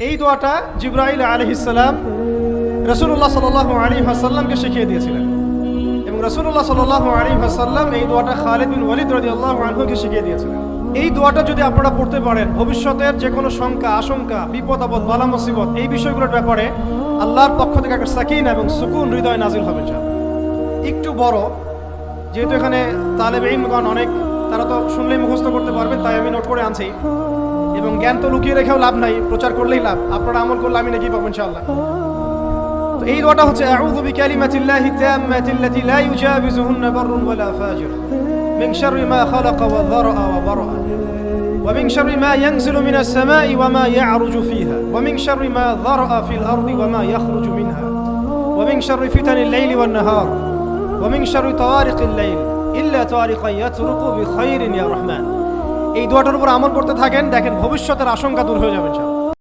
এই দোয়াটা জিবরাইল আলাইহিস সালাম রাসূলুল্লাহ সাল্লাল্লাহু আলাইহি ওয়াসাল্লামকে শিখিয়ে দিয়েছিলেন এবং রাসূলুল্লাহ সাল্লাল্লাহু আলাইহি ওয়াসাল্লাম এই দোয়াটা খালিদ বিন ওয়ালিদ রাদিয়াল্লাহু আনহুকে শিখিয়ে দিয়েছিলেন। এই দোয়াটা যদি আপনারা পড়তে পারেন, ভবিষ্যতের যে কোনো শঙ্কা, আশঙ্কা, বিপদ আপদ, বালা মুসিবত, এই বিষয়গুলোর ব্যাপারে আল্লাহর পক্ষ থেকে একটা সাকিনা এবং সুকুন হৃদয় নাজিল হবে। একটু বড়, যেহেতু এখানে তালেব ইলমগণ অনেক, তারা তো শুনলেই মুখস্থ করতে পারবেন, তাই আমি নোট করে আনছি। এবং জ্ঞান তো লুকিয়ে রেখেও লাভ নাই, প্রচার করলেই লাভ, আপনারা আমল করলে আমি নাকি পাবো ইনশাআল্লাহ। তো এই দোয়াটা হচ্ছে আউযু বিকালিমাতিল্লাহি তাম্মাতিল্লাতি লা ইউজাবিজুহুন্না বাররুন ওয়ালা ফাজির মিন শাররি মা খালাকা ওয়া যারআ ওয়া বারআ ওয়া মিন শাররি মা ইয়ানজিলু মিনাস সামাই ওয়া মা ইয়া'রুজু ফিহা ওয়া মিন শাররি মা যারআ ফিল আরদি ওয়া মা ইয়াখরুজু মিনহা ওয়া মিন শাররি ফিতানিল লাইলি ওয়ান নাহার ওয়া মিন শাররি তাওয়ারিকিল লাইল ইল্লা তাওয়ারিকান ইয়াতরুকু বিখাইরিন ইয়া রাহমান। এই দোয়াটার উপর আমল করতে থাকেন, দেখেন ভবিষ্যতের আশঙ্কা দূর হয়ে যাবে ইনশাআল্লাহ।